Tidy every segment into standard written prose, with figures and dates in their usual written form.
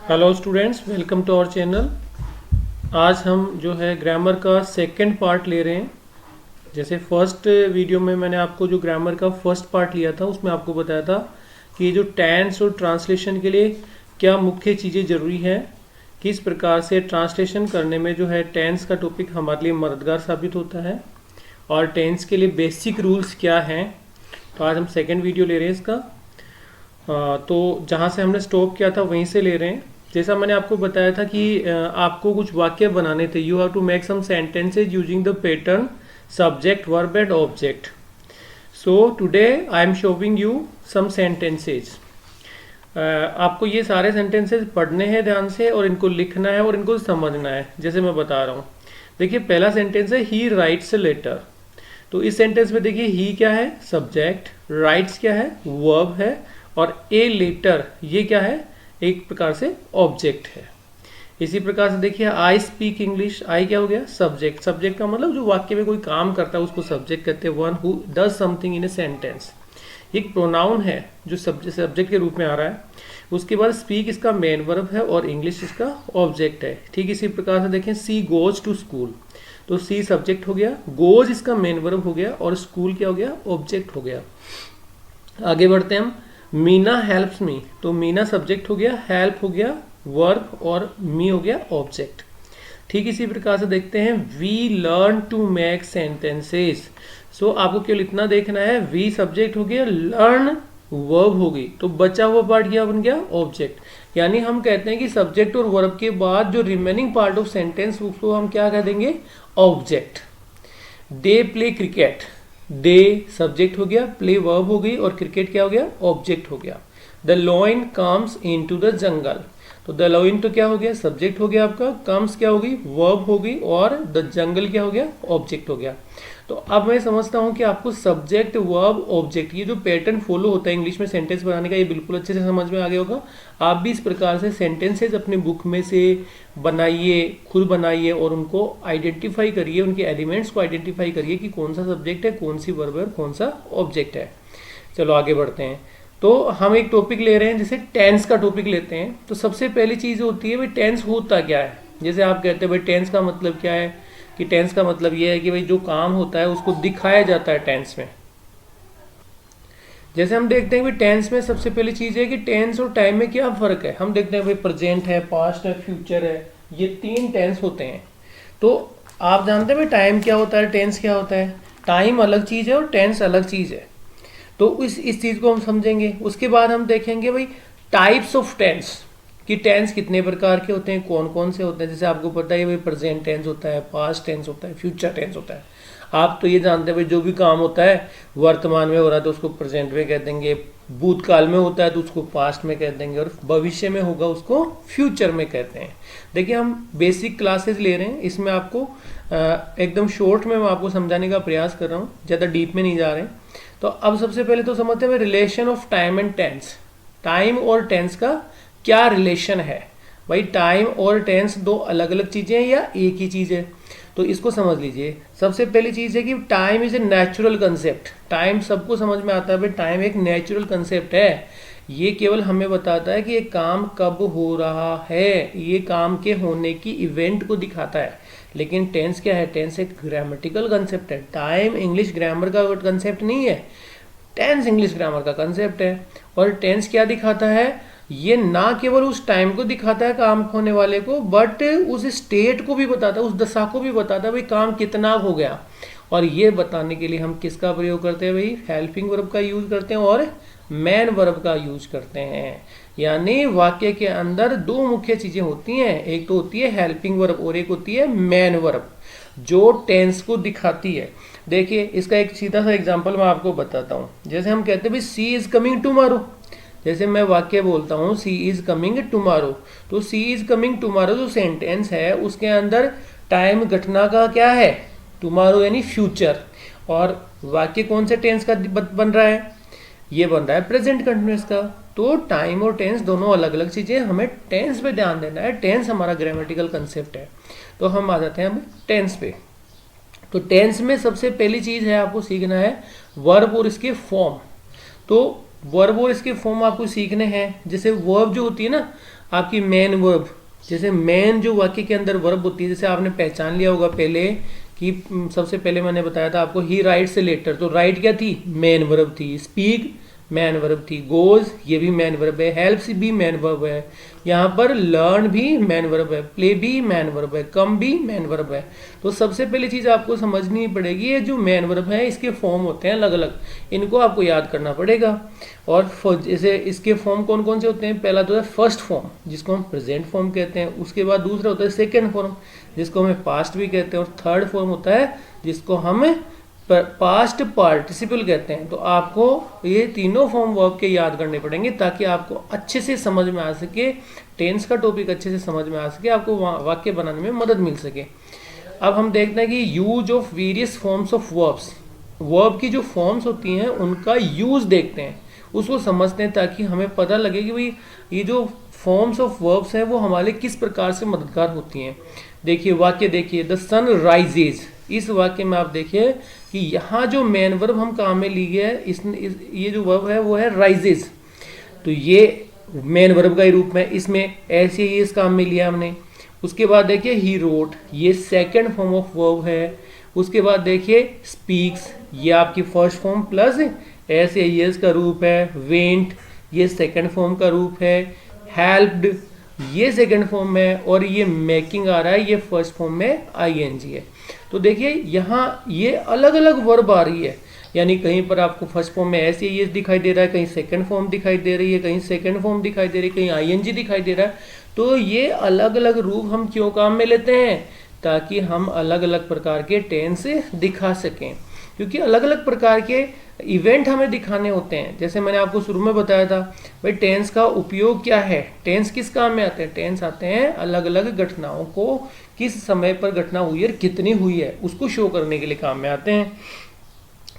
Hello students, welcome to our channel. आज हम जो है ग्रामर का सेकंड पार्ट ले रहे हैं। जैसे फर्स्ट वीडियो में मैंने आपको जो ग्रामर का फर्स्ट पार्ट लिया था उसमें आपको बताया था कि जो टेंस और ट्रांसलेशन के लिए क्या मुख्य चीज़ें ज़रूरी है, किस प्रकार से ट्रांसलेशन करने में जो है टेंस का टॉपिक हमारे लिए मददगार साबित होता है और टेंस के लिए बेसिक रूल्स क्या हैं। तो आज हम सेकेंड वीडियो ले रहे हैं इसका। तो जहाँ से हमने स्टॉप किया था वहीं से ले रहे हैं। जैसा मैंने आपको बताया था कि आपको कुछ वाक्य बनाने थे। You have to make some sentences using the pattern subject verb and object. So today I am showing you some sentences. आपको ये सारे सेंटेंसेज पढ़ने हैं ध्यान से और इनको लिखना है और इनको समझना है जैसे मैं बता रहा हूँ। देखिए पहला सेंटेंस है ही राइट्स ए लेटर। तो इस सेंटेंस में देखिए ही क्या है, सब्जेक्ट, राइट्स क्या है, वर्ब है, और ए लेटर ये क्या है, एक प्रकार से ऑब्जेक्ट है। इसी प्रकार से देखिए आई स्पीक इंग्लिश, आई क्या हो गया, सब्जेक्ट। सब्जेक्ट का मतलब जो वाक्य में कोई काम करता है उसको सब्जेक्ट कहते हैं। One who does something in a sentence, एक प्रोनाउन है जो सब्जेक्ट के रूप में आ रहा है। उसके बाद स्पीक इसका मेन वर्ब है और इंग्लिश इसका ऑब्जेक्ट है। ठीक इसी प्रकार से देखें सी गोज टू स्कूल, तो सी सब्जेक्ट हो गया, गोज इसका मेन वर्ब हो गया और स्कूल क्या हो गया, ऑब्जेक्ट हो गया। आगे बढ़ते हैं हम। मीना हेल्प्स मी, तो मीना सब्जेक्ट हो गया, हेल्प हो गया वर्ब और मी हो गया ऑब्जेक्ट। ठीक इसी प्रकार से देखते हैं we learn to make sentences. So आपको केवल इतना देखना है, वी सब्जेक्ट हो गया, लर्न वर्ब होगी, तो बचा हुआ पार्ट क्या बन गया, ऑब्जेक्ट। यानी हम कहते हैं कि सब्जेक्ट और वर्ब के बाद जो रिमेनिंग पार्ट ऑफ सेंटेंस उसको हम क्या कह देंगे, object. They play cricket, they subject हो गया, प्ले वर्ब हो गई और क्रिकेट क्या हो गया, ऑब्जेक्ट हो गया। The lion comes into the jungle, तो द लॉइन तो क्या हो गया, सब्जेक्ट हो गया आपका, कम्स क्या होगी, वर्ब होगी और द जंगल क्या हो गया, ऑब्जेक्ट हो गया। तो अब मैं समझता हूं कि आपको सब्जेक्ट वर्ब ऑब्जेक्ट ये जो पैटर्न फॉलो होता है इंग्लिश में सेंटेंस बनाने का, ये बिल्कुल अच्छे से समझ में आ गया होगा। आप भी इस प्रकार से सेंटेंसेज अपने बुक में से बनाइए, खुद बनाइए और उनको आइडेंटिफाई करिए, उनके एलिमेंट्स को आइडेंटिफाई करिए कि कौन सा सब्जेक्ट है, कौन सी वर्ब है और कौन सा ऑब्जेक्ट है। चलो आगे बढ़ते हैं। तो हम एक टॉपिक ले रहे हैं, जैसे टेंस का टॉपिक लेते हैं। तो सबसे पहली चीज होती है भाई टेंस होता क्या है। जैसे आप कहते हैं भाई टेंस का मतलब क्या है, कि टेंस का मतलब ये है कि भाई जो काम होता है उसको दिखाया जाता है टेंस में। जैसे हम देखते हैं कि टेंस में सबसे पहली चीज है कि टेंस और टाइम में क्या फर्क है। हम देखते हैं भाई प्रेजेंट है, पास्ट है, फ्यूचर है, ये तीन टेंस होते हैं। तो आप जानते हैं भाई टाइम क्या होता है, टेंस क्या होता है। टाइम अलग चीज है और टेंस अलग चीज है। तो इस चीज को हम समझेंगे। उसके बाद हम देखेंगे भाई टाइप्स ऑफ टेंस, कि टेंस कितने प्रकार के होते हैं, कौन कौन से होते हैं। जैसे आपको पता है भाई प्रेजेंट टेंस होता है, पास्ट टेंस होता है, फ्यूचर टेंस होता है। आप तो ये जानते हैं भाई जो भी काम होता है वर्तमान में हो रहा है तो उसको प्रेजेंट में कह देंगे, भूतकाल में होता है तो उसको पास्ट में कह देंगे और भविष्य में होगा उसको फ्यूचर में कहते हैं। देखिए हम बेसिक क्लासेस ले रहे हैं, इसमें आपको एकदम शॉर्ट में मैं आपको समझाने का प्रयास कर रहा हूँ, ज़्यादा डीप में नहीं जा रहे हैं। तो अब सबसे पहले तो समझते हैं relation of time and tense. Time और टेंस का क्या रिलेशन है। भाई टाइम और टेंस दो अलग अलग चीजें हैं या एक ही चीज है, तो इसको समझ लीजिए। सबसे पहली चीज है कि time is a natural concept. Time सबको समझ में आता है भाई, टाइम एक नेचुरल कंसेप्ट है। ये केवल हमें बताता है कि एक काम कब हो रहा है, ये काम के होने की इवेंट को दिखाता है। लेकिन टेंस क्या है, टेंस एक ग्रामेटिकल कंसेप्ट है। टाइम इंग्लिश ग्रामर का कंसेप्ट नहीं है, टेंस इंग्लिश ग्रामर का कंसेप्ट है। और टेंस क्या दिखाता है, ये ना केवल उस टाइम को दिखाता है काम होने वाले को, बट उस स्टेट को भी बताता है, उस दशा को भी बताता है भाई काम कितना हो गया। और ये बताने के लिए हम किसका प्रयोग करते हैं भाई, हेल्पिंग वर्ब का यूज करते हैं और मैन वर्ब का यूज करते हैं। यानी वाक्य के अंदर दो मुख्य चीजें होती हैं, एक तो होती है हेल्पिंग वर्ब और एक होती है मैन वर्ब जो टेंस को दिखाती है। देखिए इसका एक सीधा सा एग्जांपल मैं आपको बताता हूँ। जैसे हम कहते हैं भाई सी इज कमिंग टुमारो, जैसे मैं वाक्य बोलता हूँ सी इज कमिंग टुमारो, तो सी इज कमिंग टुमारो जो सेंटेंस है उसके अंदर टाइम घटना का क्या है, टुमारो यानी फ्यूचर, और वाक्य कौन से टेंस का बन रहा है, ये बन रहा है प्रेजेंट कंटिन्यूअस का। तो टाइम और टेंस दोनों अलग अलग चीजें, हमें टेंस पे ध्यान देना है। टेंस हमारा ग्रामेटिकल कंसेप्ट है। तो हम आ जाते हैं हम टेंस पे। तो टेंस में सबसे पहली चीज है आपको सीखना है वर्ब और इसके फॉर्म। तो वर्ब और इसके फॉर्म आपको सीखने हैं। जैसे वर्ब जो होती है ना आपकी मेन वर्ब, जैसे मेन जो वाक्य के अंदर वर्ब होती है, जैसे आपने पहचान लिया होगा पहले कि सबसे पहले मैंने बताया था आपको ही राइट्स ए लेटर, तो राइट क्या थी, मेन वर्ब थी। स्पीक मैन वर्ब थी। गोज ये भी मैन वर्ब है। हेल्प्स भी मैन वर्ब है। यहाँ पर लर्न भी मैन वर्ब है। प्ले भी मैन वर्ब है। कम भी मैन वर्ब है। तो सबसे पहली चीज आपको समझनी पड़ेगी, ये जो मैन वर्ब है इसके फॉर्म होते हैं अलग अलग, इनको आपको याद करना पड़ेगा। और जैसे इसके फॉर्म कौन कौन से होते हैं, पहला तो है फर्स्ट फॉर्म जिसको हम प्रेजेंट फॉर्म कहते हैं, उसके बाद दूसरा होता है सेकेंड फॉर्म जिसको हमें पास्ट भी कहते हैं, और थर्ड फॉर्म होता है जिसको हम पास्ट पार्टिसिपल कहते हैं। तो आपको ये तीनों फॉर्म वर्ब के याद करने पड़ेंगे ताकि आपको अच्छे से समझ में आ सके, टेंस का टॉपिक अच्छे से समझ में आ सके, आपको वाक्य बनाने में मदद मिल सके। अब हम देखते हैं कि use of various forms of verbs, verb की जो फॉर्म्स होती हैं उनका यूज देखते हैं, उसको समझते हैं ताकि हमें पता लगे कि भाई ये जो फॉर्म्स ऑफ वर्ब्स हैं वो हमारे किस प्रकार से मददगार होती हैं। देखिए वाक्य देखिए, द सन राइजेज, इस वाक्य में आप देखिए कि यहाँ जो मेन वर्ब हम काम में ली है ये जो वर्ब है वो है राइजेज, तो ये मेन वर्ब का ही रूप में इसमें ऐसे ही इस काम में लिया हमने। उसके बाद देखिए ही रोट, ये सेकंड फॉर्म ऑफ वर्ब है। उसके बाद देखिए स्पीक्स, ये आपकी फर्स्ट फॉर्म प्लस ऐसे यस का रूप है। वेंट ये सेकंड फॉर्म का रूप है। हेल्प्ड ये सेकंड फॉर्म में, और ये मेकिंग आ रहा है ये फर्स्ट फॉर्म में आईएनजी है। तो देखिए यहाँ ये अलग अलग वर्ब आ रही है, यानी कहीं पर आपको फर्स्ट फॉर्म में ऐसे ये दिखाई दे रहा है, कहीं सेकंड फॉर्म दिखाई दे रही है, कहीं सेकंड फॉर्म दिखाई दे रही है, कहीं आईएनजी दिखाई दे रहा है। तो ये अलग अलग रूप हम क्यों काम में लेते हैं, ताकि हम अलग अलग प्रकार के टेंस दिखा सकें, क्योंकि अलग अलग प्रकार के इवेंट हमें दिखाने होते हैं। जैसे मैंने आपको शुरू में बताया था भाई टेंस का उपयोग क्या है, टेंस किस काम में आते हैं, टेंस आते हैं अलग अलग घटनाओं को किस समय पर घटना हुई है, कितनी हुई है, उसको शो करने के लिए काम में आते हैं,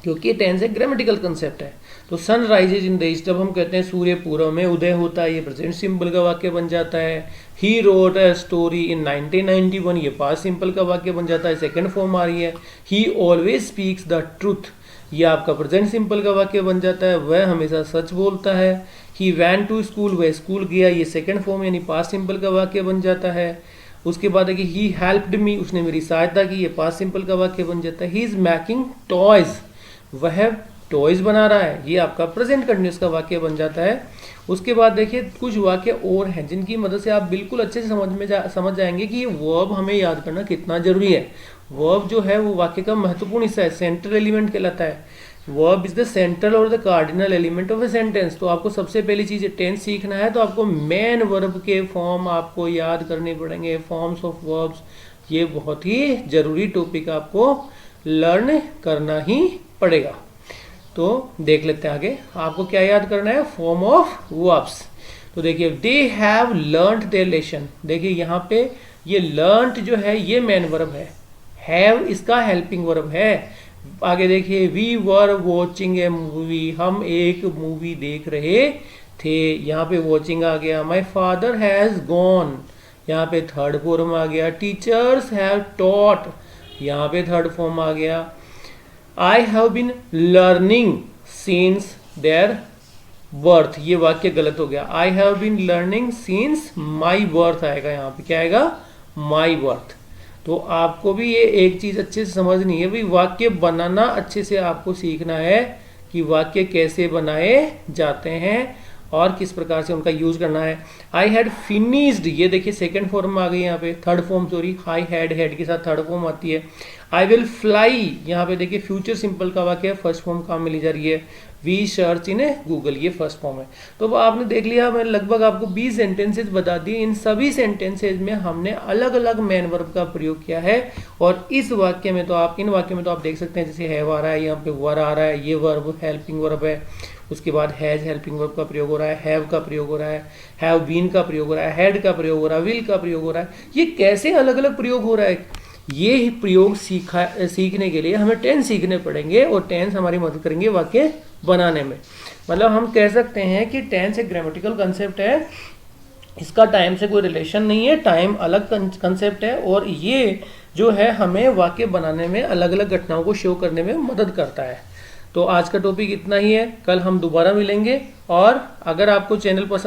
क्योंकि टेंस एक ग्रामेटिकल कंसेप्ट है। तो sun rises in the east, जब हम कहते हैं सूर्य पूर्व में उदय होता है, ये प्रेजेंट सिंपल का वाक्य बन जाता है। He wrote a story in 1991, ये पास्ट सिंपल का वाक्य बन जाता है, सेकंड फॉर्म आ रही है। ही ऑलवेज स्पीक्स द ट्रूथ, ये आपका प्रेजेंट सिंपल का वाक्य बन जाता है, वह हमेशा सच बोलता है। ही वैन टू स्कूल, वह स्कूल गया, ये सेकंड फॉर्म यानी पास्ट सिंपल का वाक्य बन जाता है। उसके बाद है कि ही हेल्प्ड मी, उसने मेरी सहायता की, ये पास्ट सिंपल का वाक्य बन जाता है। ही इज मेकिंग टॉयज, वह टॉयज बना रहा है, ये आपका प्रेजेंट कंटिन्यूअस का वाक्य बन जाता है। उसके बाद देखिए कुछ वाक्य और हैं जिनकी मदद से आप बिल्कुल अच्छे से समझ जाएंगे कि ये वर्ब हमें याद करना कितना जरूरी है। वर्ब जो है वो वाक्य का महत्वपूर्ण हिस्सा है, सेंट्रल एलिमेंट कहलाता है। वर्ब इज द सेंट्रल और the cardinal element of a sentence. तो आपको सबसे पहली चीज टेंस सीखना है तो आपको मेन वर्ब के फॉर्म आपको याद करने पड़ेंगे, फॉर्म्स ऑफ वर्ब्स। ये बहुत ही जरूरी टॉपिक आपको लर्न करना ही पड़ेगा। तो देख लेते हैं आगे आपको क्या याद करना है, फॉर्म ऑफ वर्ब्स। तो देखिए they have learned their lesson, देखिए यहाँ पे ये लर्नड जो है ये मेन वर्ब है, हैव इसका हेल्पिंग वर्ब है। आगे देखिए we were watching a movie, हम एक मूवी देख रहे थे, यहाँ पे वॉचिंग आ गया। माई फादर हैज गॉन, यहाँ पे थर्ड फॉर्म आ गया। टीचर्स हैव टॉट, यहाँ पे थर्ड फॉर्म आ गया। I have been learning since their birth, ये वाक्य गलत हो गया। I have been learning since my birth आएगा, यहाँ पे क्या आएगा, माई बर्थ। तो आपको भी ये एक चीज अच्छे से समझनी है, भाई वाक्य बनाना अच्छे से आपको सीखना है कि वाक्य कैसे बनाए जाते हैं और किस प्रकार से उनका यूज करना है। आई हैड फिनिश्ड, ये देखिए सेकंड फॉर्म आ गई यहाँ पे, third form sorry, I had head के साथ थर्ड फॉर्म आती है। आई विल फ्लाई, यहाँ पे देखिए फ्यूचर सिंपल का वाक्य है, फर्स्ट फॉर्म काम में ली जा रही है। वी सर्च इन गूगल, ये फर्स्ट फॉर्म है। तो आपने देख लिया, मैंने लगभग आपको 20 सेंटेंसेज बता दिए। इन सभी सेंटेंसेज में हमने अलग अलग मेन वर्ब का प्रयोग किया है, और इस वाक्य में तो आप, इन वाक्य में तो आप देख सकते हैं जैसे हैव आ रहा है, यहाँ पे वर आ रहा है, ये वर्ब हेल्पिंग वर्ब है। उसके बाद हैज हेल्पिंग वर्ब का प्रयोग हो रहा है, हैव का प्रयोग हो रहा है, हैव बीन का प्रयोग हो रहा है, हैड का प्रयोग हो रहा है, विल का प्रयोग हो रहा है। ये कैसे अलग अलग प्रयोग हो रहा है, ये प्रयोग सीखने के लिए हमें टेंस सीखने पड़ेंगे, और टेंस हमारी मदद करेंगे वाक्य बनाने में। मतलब हम कह सकते हैं कि टेंस एक ग्रामेटिकल कंसेप्ट है, इसका टाइम से कोई रिलेशन नहीं है, टाइम अलग कंसेप्ट है, और ये जो है हमें वाक्य बनाने में अलग अलग घटनाओं को शो करने में मदद करता है। तो आज का टॉपिक इतना ही है, कल हम दोबारा मिलेंगे। और अगर आपको चैनल पसंद